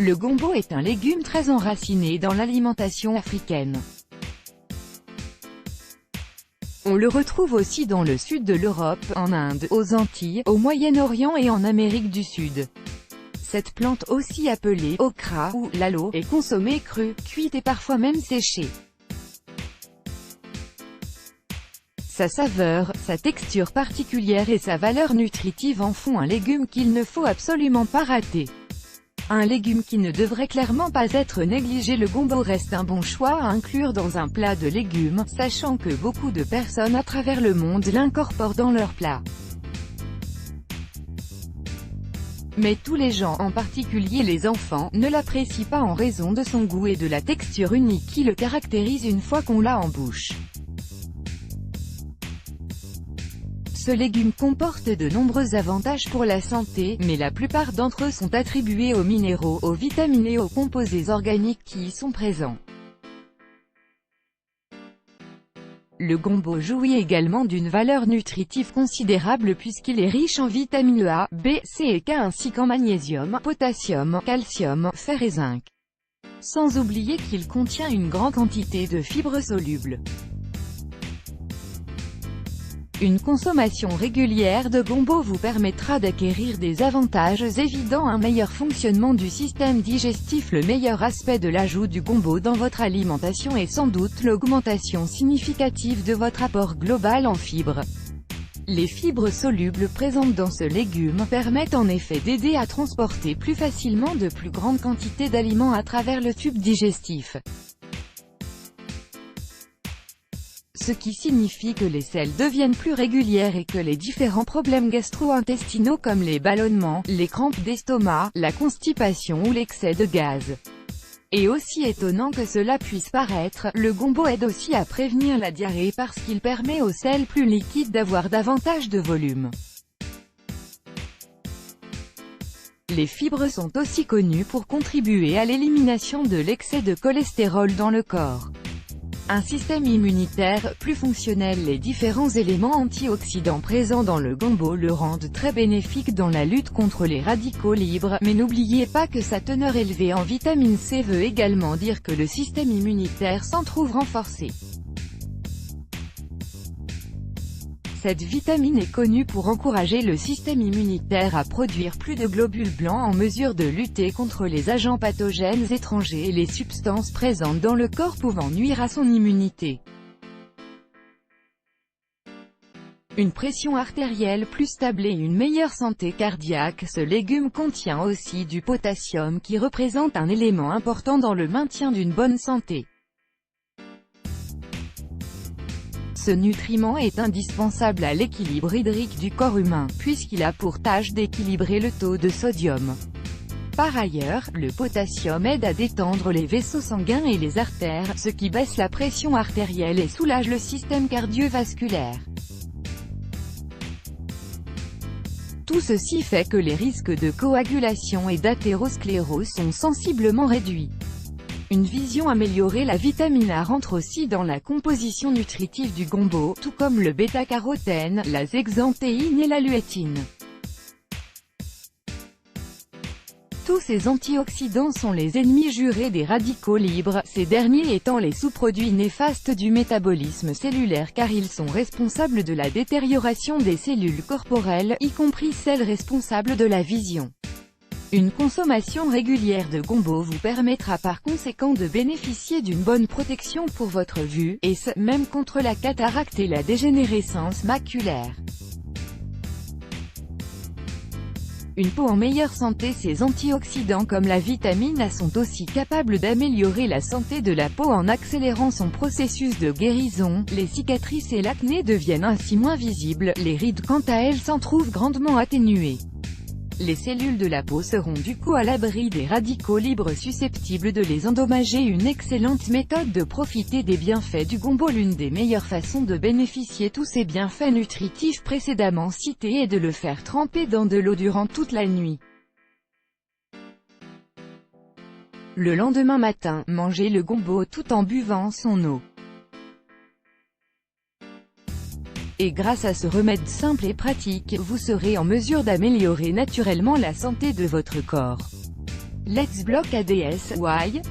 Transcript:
Le gombo est un légume très enraciné dans l'alimentation africaine. On le retrouve aussi dans le sud de l'Europe, en Inde, aux Antilles, au Moyen-Orient et en Amérique du Sud. Cette plante, aussi appelée okra ou lalo, est consommée crue, cuite et parfois même séchée. Sa saveur, sa texture particulière et sa valeur nutritive en font un légume qu'il ne faut absolument pas rater. Un légume qui ne devrait clairement pas être négligé. Le gombo reste un bon choix à inclure dans un plat de légumes, sachant que beaucoup de personnes à travers le monde l'incorporent dans leur plat. Mais tous les gens, en particulier les enfants, ne l'apprécient pas en raison de son goût et de la texture unique qui le caractérise une fois qu'on l'a en bouche. Ce légume comporte de nombreux avantages pour la santé, mais la plupart d'entre eux sont attribués aux minéraux, aux vitamines et aux composés organiques qui y sont présents. Le gombo jouit également d'une valeur nutritive considérable puisqu'il est riche en vitamines A, B, C et K ainsi qu'en magnésium, potassium, calcium, fer et zinc. Sans oublier qu'il contient une grande quantité de fibres solubles. Une consommation régulière de gombo vous permettra d'acquérir des avantages évidents: un meilleur fonctionnement du système digestif. Le meilleur aspect de l'ajout du gombo dans votre alimentation est sans doute l'augmentation significative de votre apport global en fibres. Les fibres solubles présentes dans ce légume permettent en effet d'aider à transporter plus facilement de plus grandes quantités d'aliments à travers le tube digestif. Ce qui signifie que les selles deviennent plus régulières et que les différents problèmes gastro-intestinaux comme les ballonnements, les crampes d'estomac, la constipation ou l'excès de gaz. Et aussi étonnant que cela puisse paraître, le gombo aide aussi à prévenir la diarrhée parce qu'il permet aux selles plus liquides d'avoir davantage de volume. Les fibres sont aussi connues pour contribuer à l'élimination de l'excès de cholestérol dans le corps. Un système immunitaire plus fonctionnel. Les différents éléments antioxydants présents dans le gombo le rendent très bénéfique dans la lutte contre les radicaux libres, mais n'oubliez pas que sa teneur élevée en vitamine C veut également dire que le système immunitaire s'en trouve renforcé. Cette vitamine est connue pour encourager le système immunitaire à produire plus de globules blancs en mesure de lutter contre les agents pathogènes étrangers et les substances présentes dans le corps pouvant nuire à son immunité. Une pression artérielle plus stable et une meilleure santé cardiaque. Ce légume contient aussi du potassium qui représente un élément important dans le maintien d'une bonne santé. Ce nutriment est indispensable à l'équilibre hydrique du corps humain, puisqu'il a pour tâche d'équilibrer le taux de sodium. Par ailleurs, le potassium aide à détendre les vaisseaux sanguins et les artères, ce qui baisse la pression artérielle et soulage le système cardiovasculaire. Tout ceci fait que les risques de coagulation et d'athérosclérose sont sensiblement réduits. Une vision améliorée. La vitamine A rentre aussi dans la composition nutritive du gombo, tout comme le bêta-carotène, la zexanthéine et la lutéine. Tous ces antioxydants sont les ennemis jurés des radicaux libres, ces derniers étant les sous-produits néfastes du métabolisme cellulaire car ils sont responsables de la détérioration des cellules corporelles, y compris celles responsables de la vision. Une consommation régulière de gombo vous permettra par conséquent de bénéficier d'une bonne protection pour votre vue, et ce, même contre la cataracte et la dégénérescence maculaire. Une peau en meilleure santé. Ces antioxydants comme la vitamine A sont aussi capables d'améliorer la santé de la peau en accélérant son processus de guérison. Les cicatrices et l'acné deviennent ainsi moins visibles, les rides quant à elles s'en trouvent grandement atténuées. Les cellules de la peau seront du coup à l'abri des radicaux libres susceptibles de les endommager. Une excellente méthode de profiter des bienfaits du gombo. L'une des meilleures façons de bénéficier tous ces bienfaits nutritifs précédemment cités est de le faire tremper dans de l'eau durant toute la nuit. Le lendemain matin, mangez le gombo tout en buvant son eau. Et grâce à ce remède simple et pratique, vous serez en mesure d'améliorer naturellement la santé de votre corps. Let's block ADS, why?